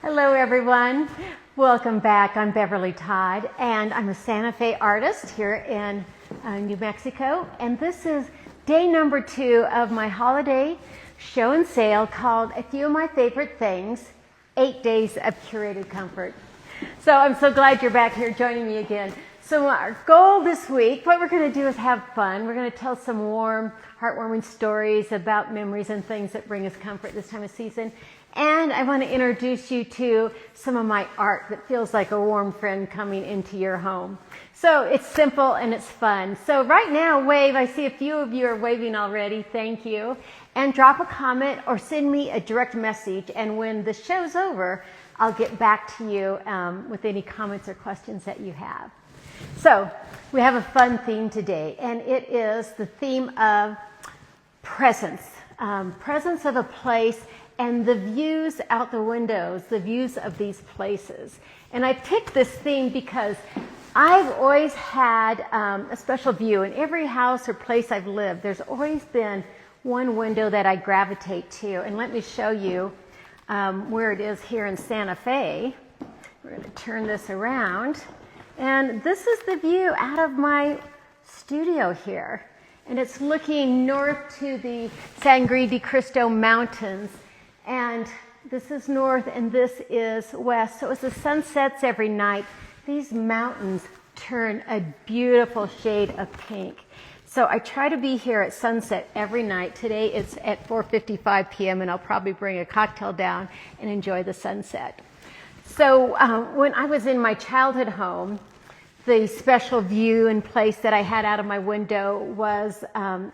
Hello everyone, welcome back. I'm Beverly Todd and I'm a Santa Fe artist here in New Mexico, and this is day number 2 of my holiday show and sale called A Few of My Favorite Things, 8 Days of Curated Comfort. So I'm so glad you're back here joining me again. So our goal this week, what we're going to do is have fun. We're going to tell some warm, heartwarming stories about memories and things that bring us comfort this time of season. And I want to introduce you to some of my art that feels like a warm friend coming into your home. So it's simple and it's fun. So right now, wave. I see a few of you are waving already. Thank you. And drop a comment or send me a direct message. And when the show's over, I'll get back to you with any comments or questions that you have. So we have a fun theme today, and it is the theme of presence. Presence of a place and the views out the windows, the views of these places. And I picked this theme because I've always had a special view. In every house or place I've lived, there's always been one window that I gravitate to. And let me show you where it is here in Santa Fe. We're going to turn this around. And this is the view out of my studio here. And it's looking north to the Sangre de Cristo Mountains. And this is north and this is west. So as the sun sets every night, these mountains turn a beautiful shade of pink. So I try to be here at sunset every night. Today it's at 4:55 p.m. and I'll probably bring a cocktail down and enjoy the sunset. So when I was in my childhood home, the special view and place that I had out of my window was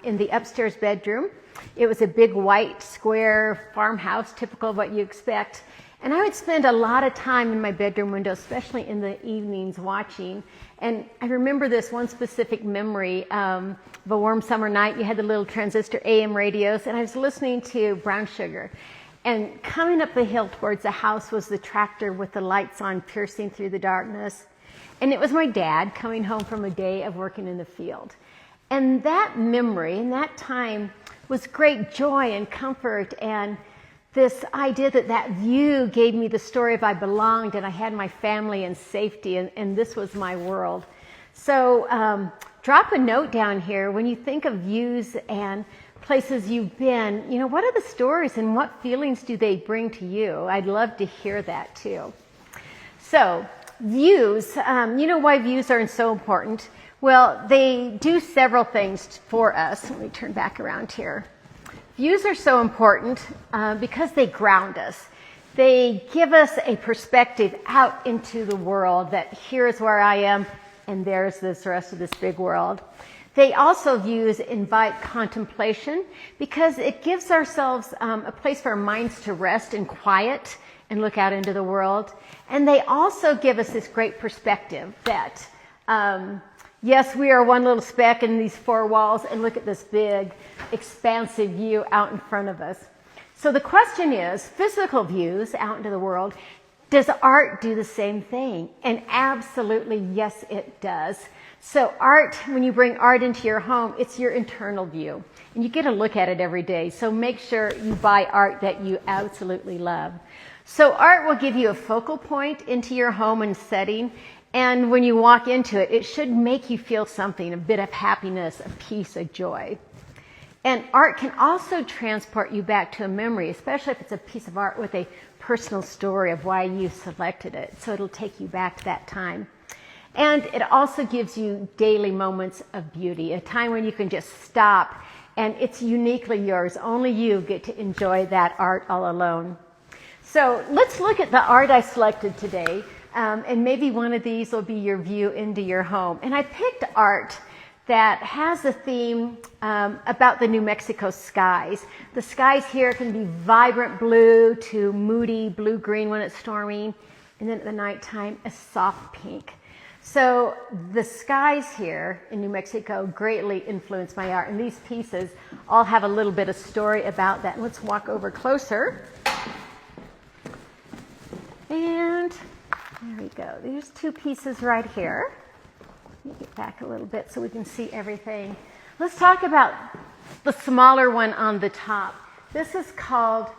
in the upstairs bedroom. It was a big white square farmhouse, typical of what you expect. And I would spend a lot of time in my bedroom window, especially in the evenings, watching. And I remember this one specific memory of a warm summer night. You had the little transistor AM radios, and I was listening to Brown Sugar. And coming up the hill towards the house was the tractor with the lights on, piercing through the darkness. And it was my dad coming home from a day of working in the field. And that memory and that time was great joy and comfort, and this idea that that view gave me the story of I belonged and I had my family and safety, and this was my world. So drop a note down here when you think of views and places you've been. You know, what are the stories and what feelings do they bring to you? I'd love to hear that too. So views, you know why views are so important? Well, they do several things for us. Let me turn back around here. Views are so important because they ground us. They give us a perspective out into the world that here's where I am and there's this rest of this big world. They also, views invite contemplation because it gives ourselves a place for our minds to rest and quiet and look out into the world. And they also give us this great perspective that yes, we are one little speck in these 4 walls, and look at this big, expansive view out in front of us. So the question is, physical views out into the world, does art do the same thing? And absolutely, yes, it does. So art, when you bring art into your home, it's your internal view. And you get to look at it every day. So make sure you buy art that you absolutely love. So art will give you a focal point into your home and setting. And when you walk into it, it should make you feel something, a bit of happiness, a peace, a joy. And art can also transport you back to a memory, especially if it's a piece of art with a personal story of why you selected it. So it'll take you back to that time. And it also gives you daily moments of beauty, a time when you can just stop and it's uniquely yours. Only you get to enjoy that art all alone. So let's look at the art I selected today. And maybe one of these will be your view into your home. And I picked art that has a theme about the New Mexico skies. The skies here can be vibrant blue to moody blue-green when it's storming, and then at the nighttime, a soft pink. So the skies here in New Mexico greatly influenced my art, and these pieces all have a little bit of story about that. Let's walk over closer. And there we go. There's 2 pieces right here. Let me get back a little bit so we can see everything. Let's talk about the smaller one on the top. This is called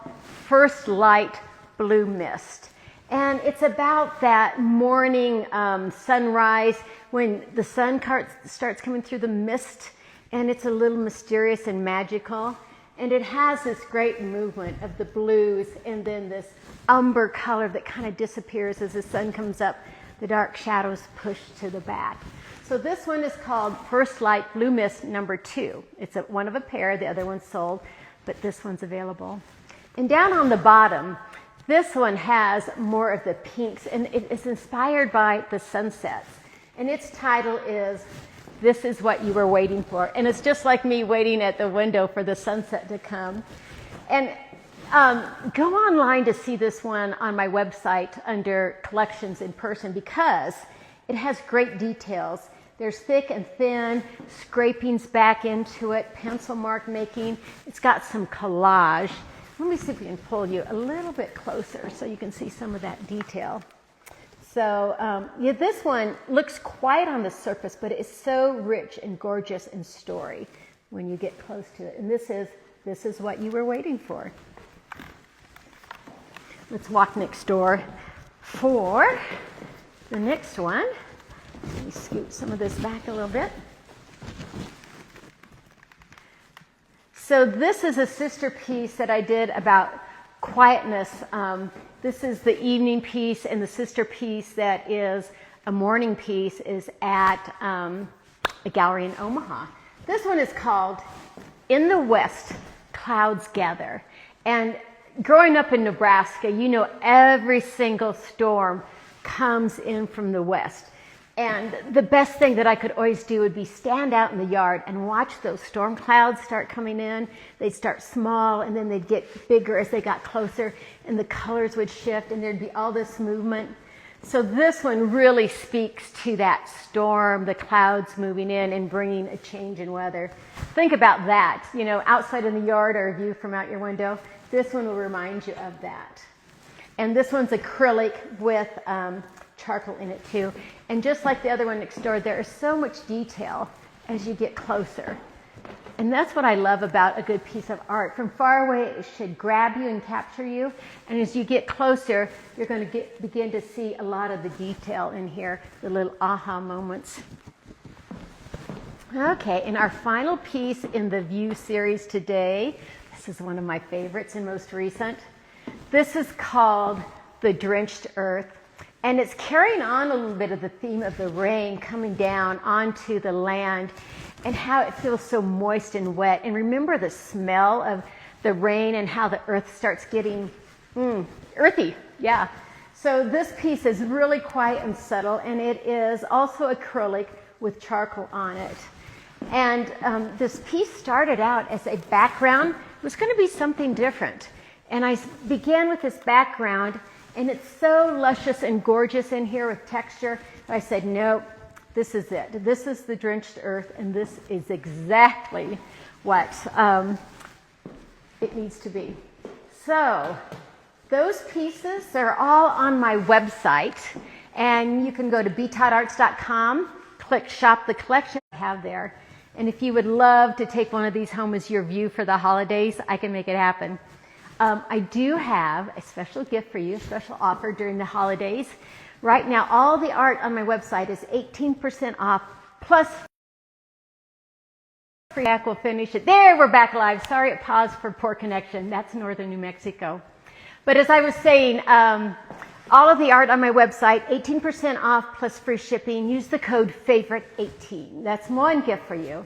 First Light Blue Mist. And it's about that morning sunrise when the sun starts coming through the mist, and it's a little mysterious and magical. And it has this great movement of the blues and then this umber color that kind of disappears as the sun comes up. The dark shadows push to the back. So this one is called First Light Blue Mist number 2. It's one of a pair, the other one's sold, but this one's available. And down on the bottom, this one has more of the pinks, and it is inspired by the sunsets. And its title is This Is What You Were Waiting For. And it's just like me waiting at the window for the sunset to come. And go online to see this one on my website under Collections in Person because it has great details. There's thick and thin, scrapings back into it, pencil mark making. It's got some collage. Let me see if we can pull you a little bit closer so you can see some of that detail. So yeah, this one looks quiet on the surface, but it's so rich and gorgeous in story when you get close to it. And this is what you were waiting for. Let's walk next door for the next one. Let me scoot some of this back a little bit. So this is a sister piece that I did about quietness. This is the evening piece, and the sister piece that is a morning piece is at a gallery in Omaha. This one is called In the West, Clouds Gather. And growing up in Nebraska, you know every single storm comes in from the west. And the best thing that I could always do would be stand out in the yard and watch those storm clouds start coming in. They'd start small, and then they'd get bigger as they got closer, and the colors would shift, and there'd be all this movement. So this one really speaks to that storm, the clouds moving in and bringing a change in weather. Think about that, you know, outside in the yard or a view from out your window. This one will remind you of that. And this one's acrylic with charcoal in it too. And just like the other one next door, there is so much detail as you get closer. And that's what I love about a good piece of art. From far away, it should grab you and capture you. And as you get closer, you're going to begin to see a lot of the detail in here, the little aha moments. Okay, and our final piece in the View series today, this is one of my favorites and most recent. This is called The Drenched Earth. And it's carrying on a little bit of the theme of the rain coming down onto the land and how it feels so moist and wet. And remember the smell of the rain and how the earth starts getting earthy. Yeah. So this piece is really quiet and subtle, and it is also acrylic with charcoal on it. And this piece started out as a background. It was going to be something different. And I began with this background, and it's so luscious and gorgeous in here with texture. I said, nope, this is it. This is the drenched earth, and this is exactly what it needs to be. So those pieces, they're all on my website, and you can go to btoddarts.com, click Shop the Collection I have there. And if you would love to take one of these home as your view for the holidays, I can make it happen. I do have a special gift for you, a special offer during the holidays. Right now, all the art on my website is 18% off, plus free back will finish it. There, we're back live. Sorry it paused for poor connection. That's northern New Mexico. But as I was saying, all of the art on my website, 18% off plus free shipping. Use the code FAVORITE18. That's one gift for you.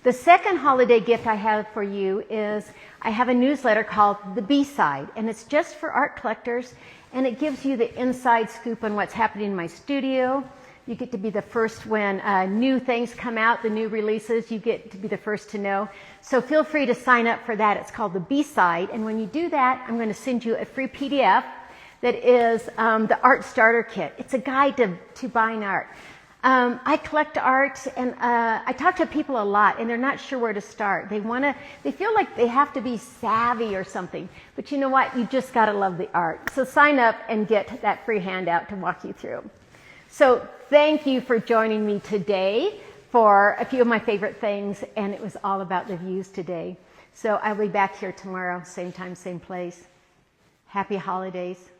The second holiday gift I have for you is I have a newsletter called The B-Side, and it's just for art collectors, and it gives you the inside scoop on what's happening in my studio. You get to be the first when new things come out, the new releases, you get to be the first to know. So feel free to sign up for that. It's called The B-Side, and when you do that, I'm going to send you a free PDF that is the Art Starter Kit. It's a guide to buying art. I collect art, and I talk to people a lot, and they're not sure where to start. They feel like they have to be savvy or something. But you know what? You just got to love the art. So sign up and get that free handout to walk you through. So thank you for joining me today for a few of my favorite things, and it was all about the views today. So I'll be back here tomorrow, same time, same place. Happy holidays.